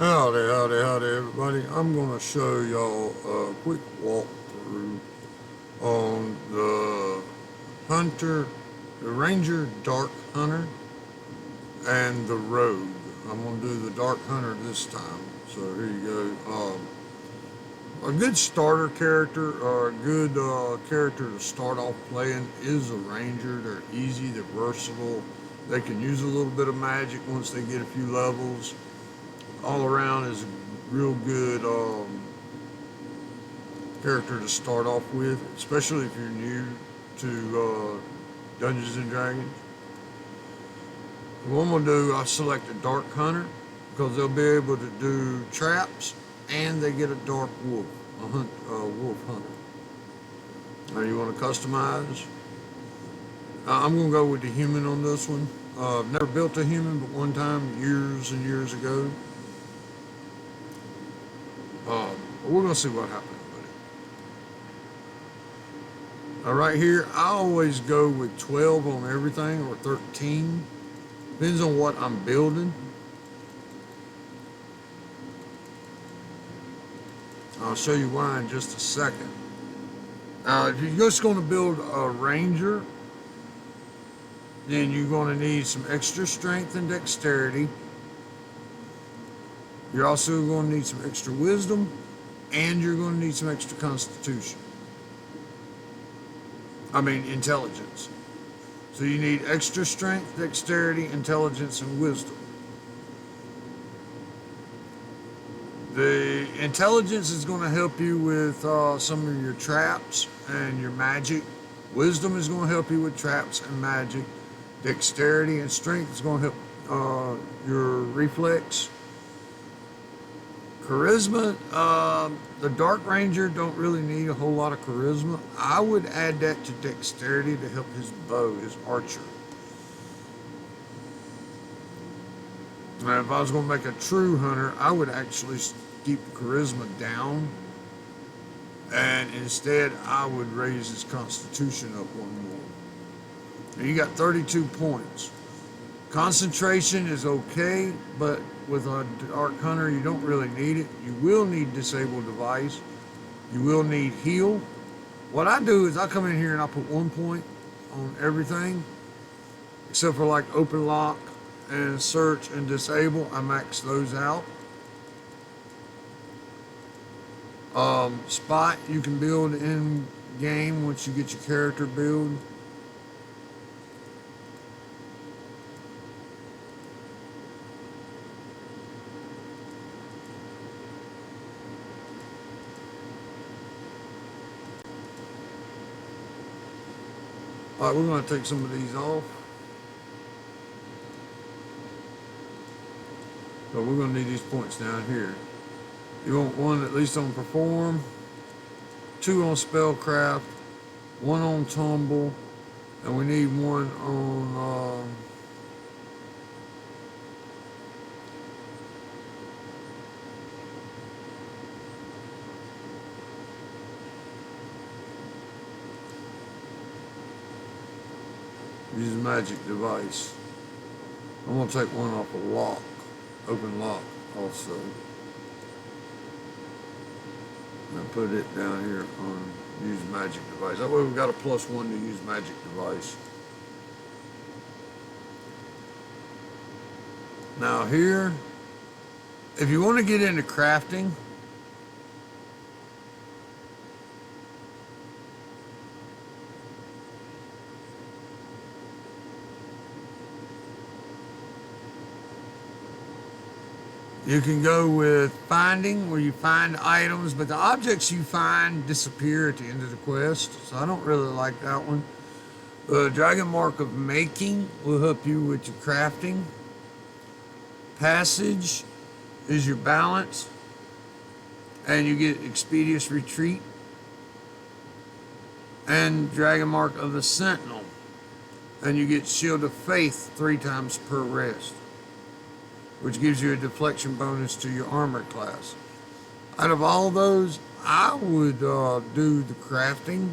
Howdy, everybody. I'm going to show y'all a quick walkthrough on the Ranger Dark Hunter, and the Rogue. I'm going to do the Dark Hunter this time. So here you go. A good starter character, or a good character to start off playing is a Ranger. They're easy, they're versatile. They can use a little bit of magic once they get a few levels. All around is a real good character to start off with, especially if you're new to Dungeons and Dragons. What I'm gonna do, I select a Dark Hunter because they'll be able to do traps, and they get a Dark Wolf, a Wolf Hunter. Now you want to customize. I'm gonna go with the human on this one. I've never built a human, but one time, years and years ago. We're gonna see what happens with it. Right here, I always go with 12 on everything, or 13. Depends on what I'm building. I'll show you why in just a second. If you're just going to build a Ranger, then you're going to need some extra strength and dexterity. You're also going to need some extra wisdom, and you're going to need some extra constitution. Intelligence. So you need extra strength, dexterity, intelligence, and wisdom. The intelligence is going to help you with some of your traps and your magic. Wisdom is going to help you with traps and magic. Dexterity and strength is going to help your reflex. Charisma, the Dark Ranger don't really need a whole lot of charisma. I would add that to dexterity to help his bow, his archer. Now, if I was going to make a true hunter, I would actually keep charisma down, and instead I would raise his constitution up one more. Now, you got 32 points. Concentration is okay, but with a Dark Hunter, you don't really need it. You will need Disable Device. You will need Heal. What I do is I come in here and I put 1 point on everything, except for like Open Lock and Search and Disable. I max those out. Spot you can build in game once you get your character build. Alright, we're going to take some of these off. So we're going to need these points down here. You want 1 at least on Perform, 2 on Spellcraft, 1 on Tumble, and we need 1 on use Magic Device. I'm going to take 1 off of Lock, Open Lock also. And put it down here on Use Magic Device. That way we've got a +1 to use Magic Device. Now here, if you want to get into crafting, you can go with finding, where you find items, but the objects you find disappear at the end of the quest, so I don't really like that one. The Dragon Mark of Making will help you with your crafting. Passage is your balance, and you get Expeditious Retreat. And Dragon Mark of the Sentinel, and you get Shield of Faith 3 times per rest, which gives you a deflection bonus to your armor class. Out of all those, I would do the crafting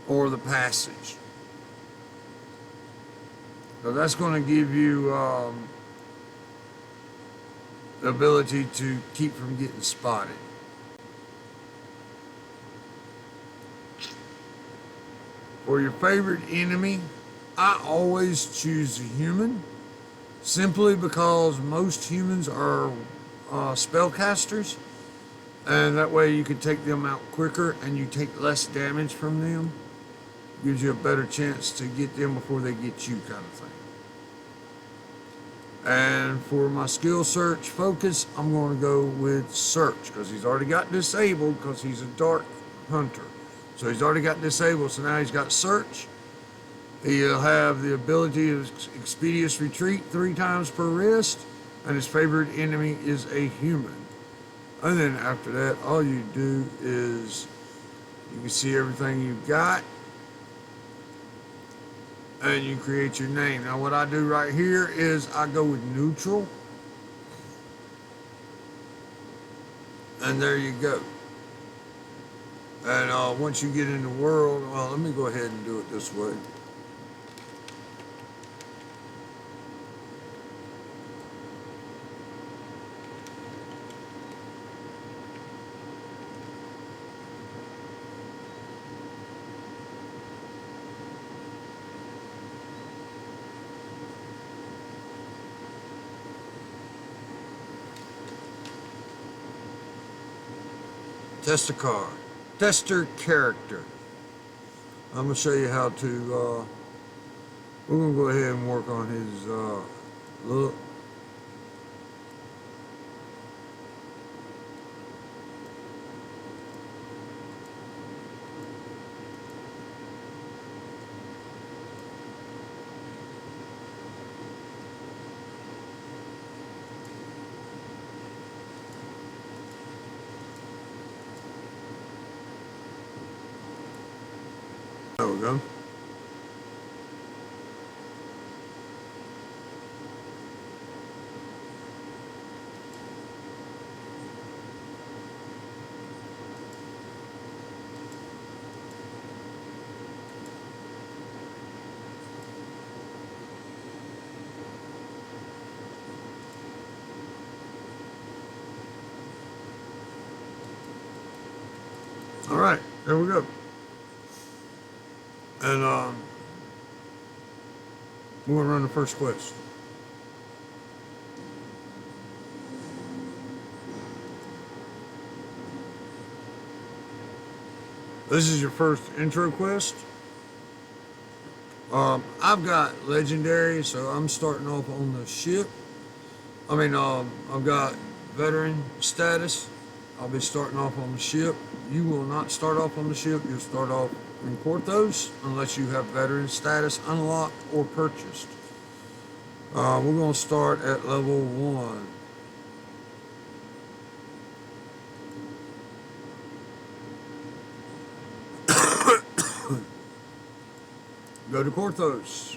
or the passage. So that's going to give you the ability to keep from getting spotted. For your favorite enemy, I always choose a human, simply because most humans are spellcasters, and that way you can take them out quicker and you take less damage from them. Gives you a better chance to get them before they get you, kind of thing. And for my skill search focus, I'm going to go with search, because he's already got disabled because he's a dark hunter. So he's already got disabled, so now he's got search. He'll have the ability of expeditious retreat 3 times per rest, and his favorite enemy is a human. And then after that, all you do is you can see everything you've got, and you create your name. Now what I do right here is I go with neutral, and there you go. And once you get in the world, well, let me go ahead and do it this way. Test a card. Tester character. I'm going to show you how to, we're going to go ahead and work on his look. There we go. All right, there we go. And we're going to run the first quest. This is your first intro quest. I've got legendary, so I'm starting off on the ship. I've got veteran status. I'll be starting off on the ship. You will not start off on the ship. You'll start off in Porthos unless you have veteran status unlocked or purchased. We're going to start at level 1. Go to Porthos.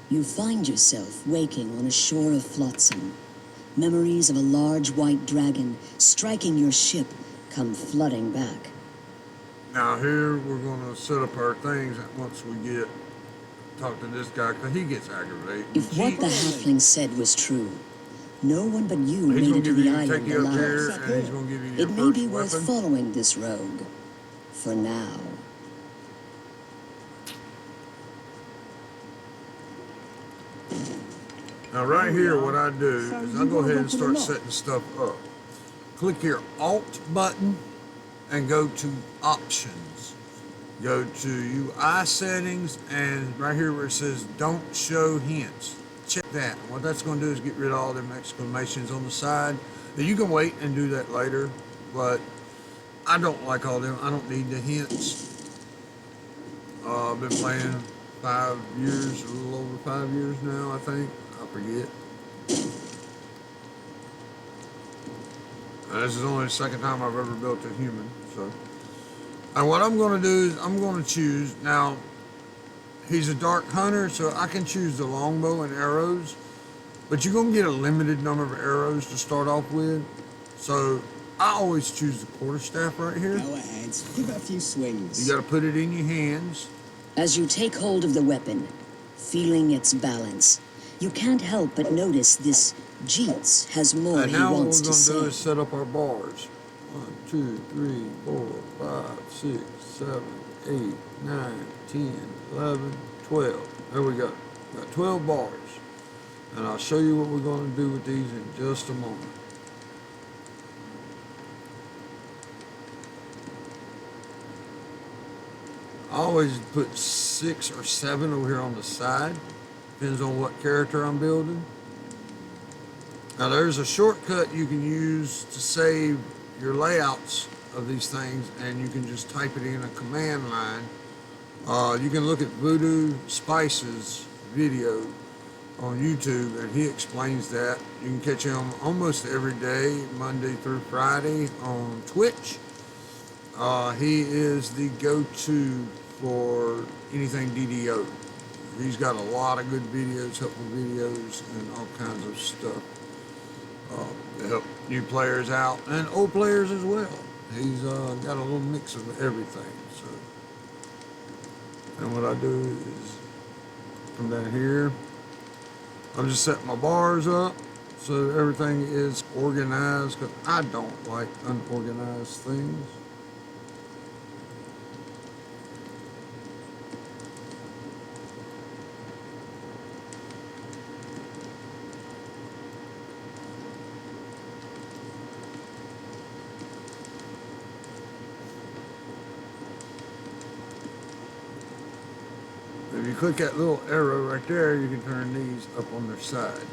You find yourself waking on a shore of flotsam. Memories of a large white dragon striking your ship come flooding back. Now here we're going to set up our things once we get talk to this guy, because he gets aggravated. If what the halfling said was true, no one but you made it to the island alive. And he's going to give you your It may be first worth weapon. following this rogue. For now. Now right here, what I do is I go ahead and start setting stuff up. Click your Alt button and go to Options. Go to UI settings, and right here where it says Don't Show Hints. Check that. What that's going to do is get rid of all them exclamations on the side. Now you can wait and do that later, but I don't like all them. I don't need the hints. I've been playing 5 years, a little over 5 years now, I think. I forget. And this is only the second time I've ever built a human, so. And what I'm going to do is I'm going to choose, now, he's a dark hunter, so I can choose the longbow and arrows, but you're going to get a limited number of arrows to start off with. So I always choose the quarterstaff right here. Go ahead, give it a few swings. You got to put it in your hands. As you take hold of the weapon, feeling its balance, you can't help but notice this Jeets has more And he now what we're wants going to to do say. is set up our bars. 1, 2, 3, 4, 5, 6, 7, 8, 9, 10, 11, 12. There we go. Got 12 bars. And I'll show you what we're going to do with these in just a moment. I always put 6 or 7 over here on the side. Depends on what character I'm building. Now there's a shortcut you can use to save your layouts of these things, and you can just type it in a command line. You can look at Voodoo Spice's video on YouTube, and he explains that. You can catch him almost every day, Monday through Friday on Twitch. He is the go-to for anything DDO. He's got a lot of good videos, helpful videos, and all kinds of stuff to help new players out and old players as well. He's got a little mix of everything. So, and what I do is come down here. I'm just setting my bars up so everything is organized, because I don't like unorganized things. If you click that little arrow right there, you can turn these up on their side.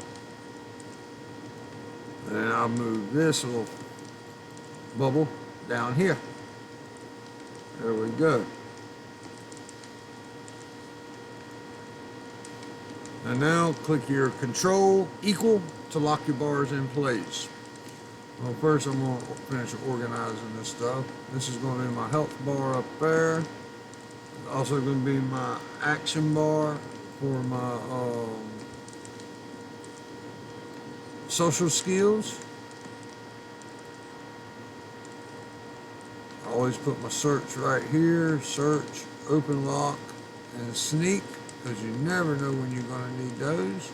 And I'll move this little bubble down here. There we go. And now click your Control equal to lock your bars in place. Well, first I'm going to finish organizing this stuff. This is going to be my health bar up there. Also going to be my action bar for my social skills. I always put my search right here. Search, open lock, and sneak, because you never know when you're going to need those.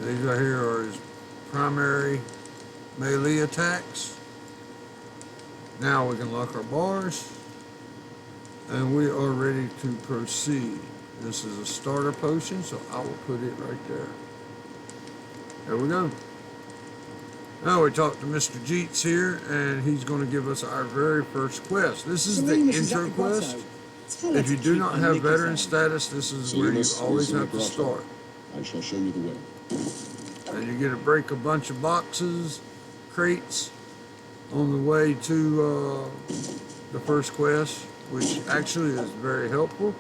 These right here are his primary melee attacks. Now we can lock our bars, and we are ready to proceed. This is a starter potion, so I will put it right there. There we go. Now we talk to Mr. Jeets here, and he's going to give us our very first quest. This is the intro quest. If you do not have veteran status, this is where you always have to start. I shall show you the way. And you get to break a bunch of boxes, crates, on the way to the first quest, which actually is very helpful,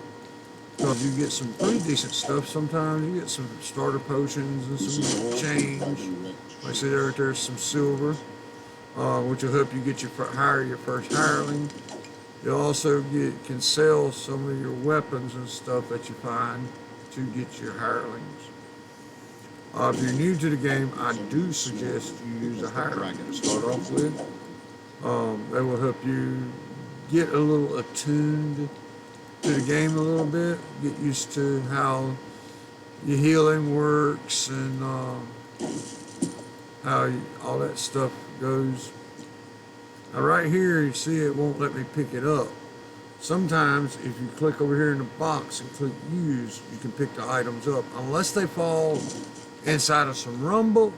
because you get some pretty decent stuff sometimes. You get some starter potions and some change. Like I said, there's some silver, which will help you get hire your first hireling. You also can sell some of your weapons and stuff that you find to get your hirelings. If you're new to the game, I do suggest you use a hireling to start off with. They will help you get a little attuned to the game a little bit, get used to how your healing works and how all that stuff goes. Now right here, you see it won't let me pick it up. Sometimes if you click over here in the box and click use, you can pick the items up, unless they fall inside of some rubble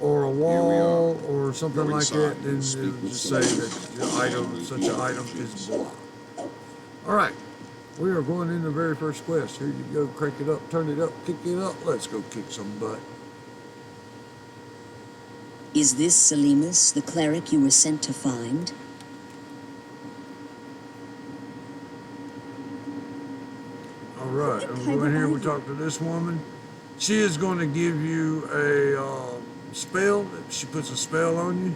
or a wall or something like that. Then it'll just say that the item, such an item is blocked. All right, we are going in the very first quest. Here you go, crank it up, turn it up, kick it up. Let's go kick some butt. Is this Selimus, the cleric you were sent to find? All right, and we go in here, we talk to this woman. She is going to give you a spell. She puts a spell on you.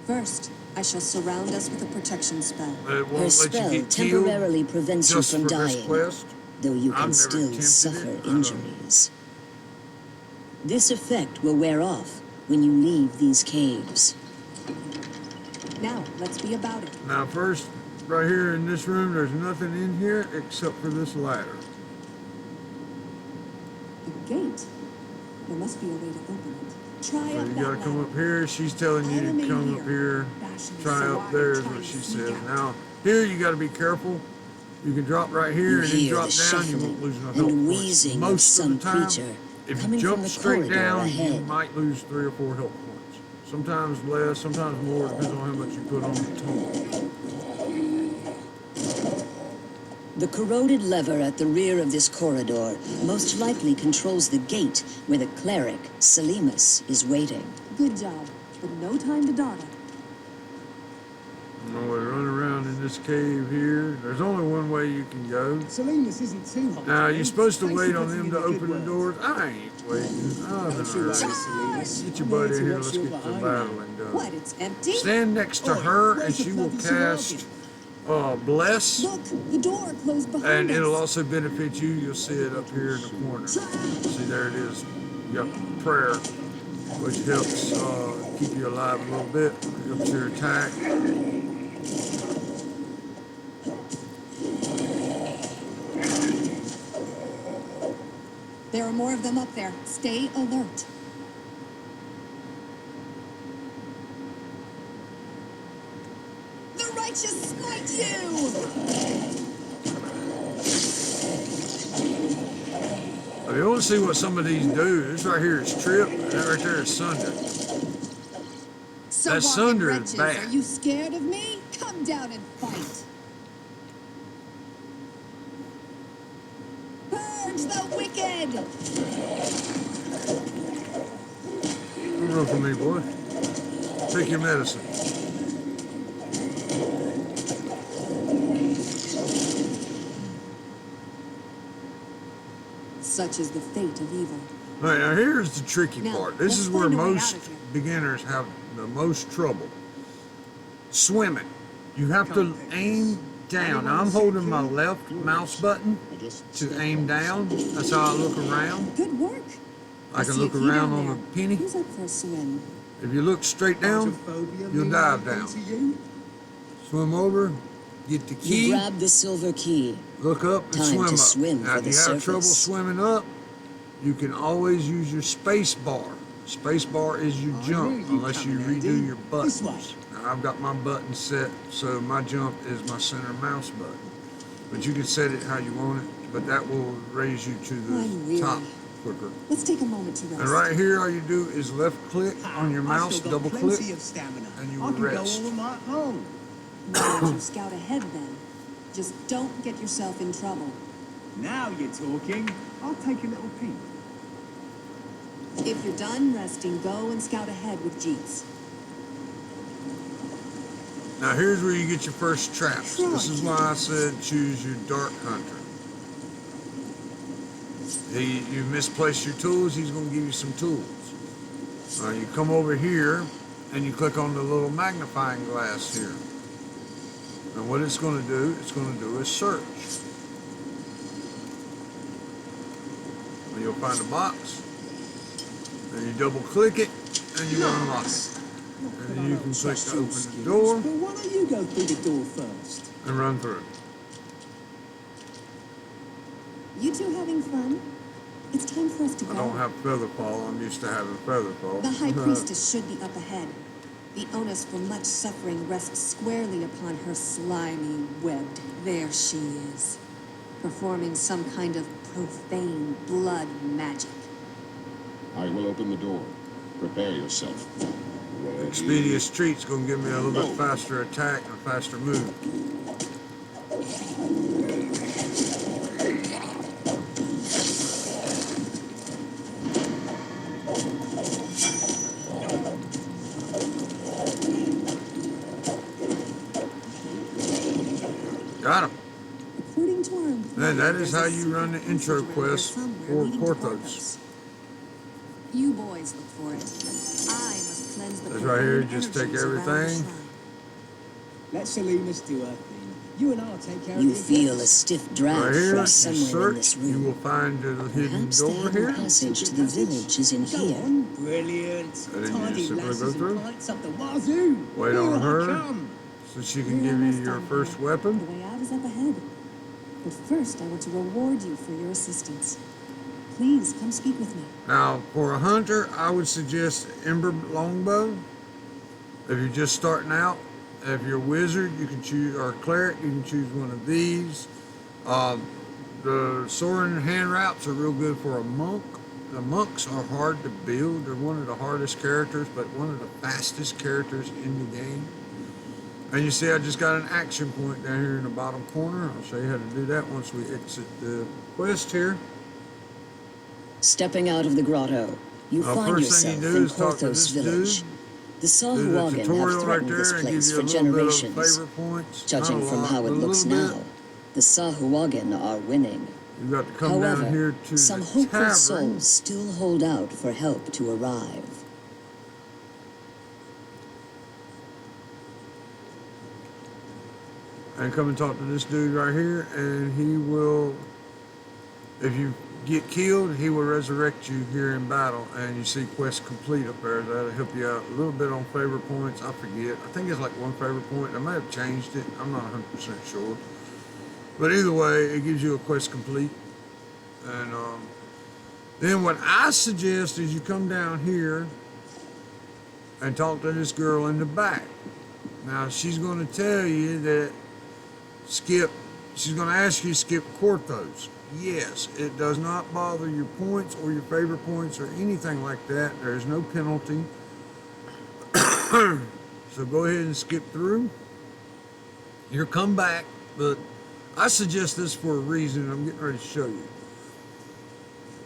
First, I shall surround us with a protection spell. It won't Her let spell you get temporarily prevents you just from for this dying, quest. though you I've can never still attempted suffer it. injuries. This effect will wear off when you leave these caves. Now, let's be about it. Now first, right here in this room, there's nothing in here except for this ladder. The gate. There must be a way to open it. Try So up you that gotta come ladder. up here. She's telling you to come up here. Try up there is what she says. Now, here you gotta be careful. You can drop right here You and then hear drop the down. You shuffling won't lose no and health points. wheezing of Most some of the time, creature if you coming from jump the straight corridor down, ahead. you might lose 3 or 4 health points. Sometimes less, sometimes more, depends on how much you put on the total. The corroded lever at the rear of this corridor most likely controls the gate where the cleric, Selimus, is waiting. Good job, but no time to dawdle. I'm gonna run around in this cave here. There's only one way you can go. Salinas isn't too hot. Now, you're supposed to Thanks wait for on putting them in to the good open the words. doors. I ain't waiting. I'm in a Don't you worry, hurry. Salinas. Get your I'm buddy to here. watch Let's you get the behind. battling done. What, it's empty? Stand next to Oi, her and where's the she will bloody cast Sarabi? Bless. Look, the door closed behind And us. it'll also benefit you. You'll see it up here in the corner. See, there it is. You got prayer, which helps keep you alive a little bit. Helps your attack. There are more of them up there. Stay alert. The righteous smite you! If you want to see what some of these do, this right here is trip, and that right there is sunder. So That sunder is bad. Are you scared of me? Come down and fight. Purge the wicked! Don't run from me, boy. Take your medicine. Such is the fate of evil. All right, now here's the tricky Now, part. This let's is where find a way out most of here. beginners have the most trouble. Swimming. You have to aim down. Now, I'm holding my left mouse button to aim down. That's how I look around. Good work. I can see look a key around down on there. the penny. Who's up for a swim? If you look straight down, Phobia you'll mean dive anything down. to you? Swim over, get the You key, grab the silver key. look up and Time swim to up. swim Now, for if the you have trouble surface. swimming up, you can always use your space bar. Space bar is your I knew jump you'd unless you come in redo handy. your This way. buttons. Now, I've got my button set, so my jump is my center mouse button. But you can set it how you want it, but that will raise you to I'm the weary. top quicker. Let's take a moment to rest. And right here, all you do is left click on your I mouse, still got double click. plenty of stamina. and you I can rest. go all night long. Why don't you scout ahead then? Just don't get yourself in trouble. Now you're talking. I'll take a little peek. If you're done resting, go and scout ahead with Jeets. Now here's where you get your first traps. This is why I said choose your Dark Hunter. You misplaced your tools, he's going to give you some tools. You come over here and you click on the little magnifying glass here. And what it's going to do is search. And you'll find a box. And you double click it and you unlock it. And then you can click to open the door But why don't you go through the door first? and run through. You two having fun? It's time for us to go. I don't have Featherfall. I'm used to having Featherfall. The High Priestess should be up ahead. The onus for much suffering rests squarely upon her slimy, webbed. There she is, performing some kind of profane blood magic. I will open the door. Prepare yourself. Ready? Expedient Treat's gonna give me a little bit faster attack and a faster move. Got him. According to our employer, And that is there's how a you run the secret intro passage around here quest somewhere for leading to Porthos. Porthos. You boys look for it. I must cleanse the That's right here, profane just take energies around the everything. shrine. Let Salinas do her thing. You and I'll take care of You the feel a affairs. stiff Right draft here, from you somewhere in search, this you will room. find the hidden Perhaps the door hidden here. passage to the village is in Go here. on. Brilliant. And then you Tidy just simply go lasses through. and pints up the wazoo. Wait Here on I her come. so she can We're give you almost your done first here. weapon. The way out is up ahead. But first, I want to reward you for your assistance. Please, come speak with me. Now, for a hunter, I would suggest Ember Longbow. If you're just starting out, if you're a wizard, you can choose, or a cleric, you can choose one of these. The Soren hand wraps are real good for a monk. The monks are hard to build. They're one of the hardest characters, but one of the fastest characters in the game. And you see, I just got an action point down here in the bottom corner. I'll show you how to do that once we exit the quest here. Stepping out of the grotto, you find First thing yourself you do in is talk to Porthos this village. dude. The Do the Sahuagin have tutorial right threatened there this and give place you for a little bit of generations. favor points. Judging Not a from lot, how it but a looks little bit. now, the Sahuagin are winning. You got to come down However, here to some the hopeful tavern. souls still hold out for help to arrive. And come and talk to this dude right here, and he will, if you get killed, he will resurrect you here in battle. And you see quest complete up there. That'll help you out a little bit on favor points. I forget. I think it's like 1 favor point. I may have changed it. I'm not 100% sure. But either way, it gives you a quest complete. And then what I suggest is you come down here and talk to this girl in the back. Now, she's going to tell you that she's going to ask you to skip Porthos. Yes, it does not bother your points or your favor points or anything like that. There's no penalty. So go ahead and skip through. You'll come back, but I suggest this for a reason. I'm getting ready to show you.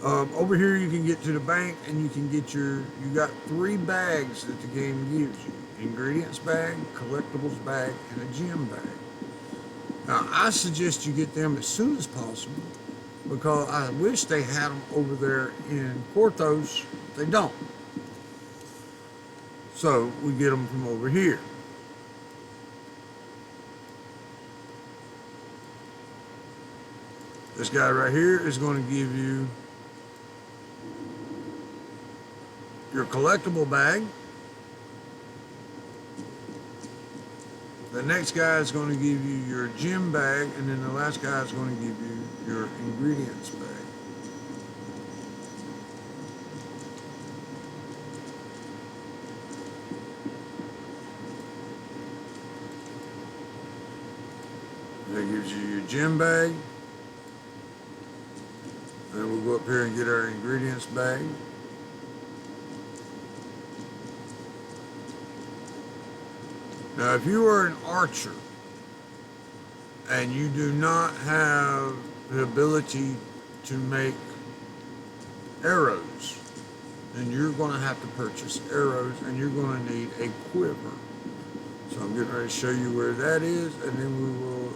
Over here you can get to the bank and you can get you got 3 bags that the game gives you. Ingredients bag, collectibles bag, and a gem bag. Now, I suggest you get them as soon as possible because I wish they had them over there in Porthos. They don't. So, we get them from over here. This guy right here is going to give you your collectible bag. The next guy is going to give you your gem bag, and then the last guy is going to give you your ingredients bag. That gives you your gem bag. Then we'll go up here and get our ingredients bag. Now, if you are an archer and you do not have the ability to make arrows, then you're going to have to purchase arrows and you're going to need a quiver. So I'm getting ready to show you where that is, and then we will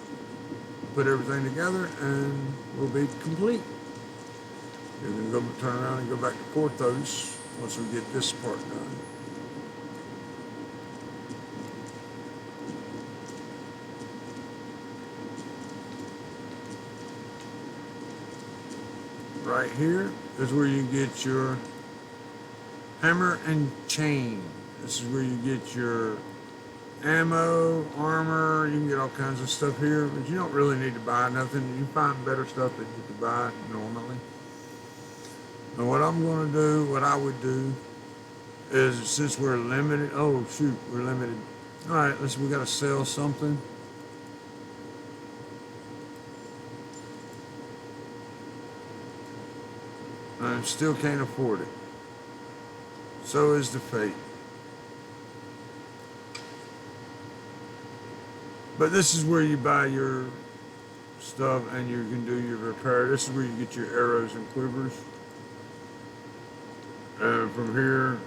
put everything together and we'll be complete. You're going to go turn around and go back to Porthos once we get this part done. Right here is where you get your hammer and chain. This is where you get your ammo, armor. You can get all kinds of stuff here, but you don't really need to buy nothing. You find better stuff that you can buy normally. And what I'm going to do, what I would do, is since we're limited, oh shoot, we're limited. All right, we got to sell something. I still can't afford it. So is the fate. But this is where you buy your stuff and you can do your repair. This is where you get your arrows and quivers. And from here,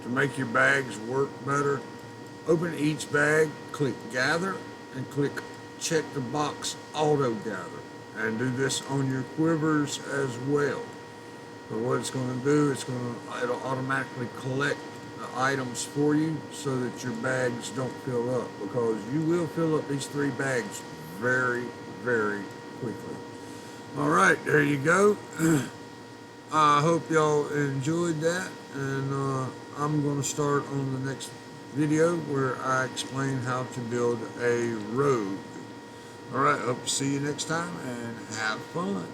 to make your bags work better, open each bag, click gather, and click check the box auto gather. And do this on your quivers as well. So what it's going to do, it'll automatically collect the items for you so that your bags don't fill up, because you will fill up these 3 bags very, very quickly. All right, there you go. I hope y'all enjoyed that, and I'm going to start on the next video where I explain how to build a road. All right, hope to see you next time, and have fun.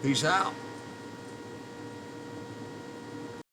Peace out.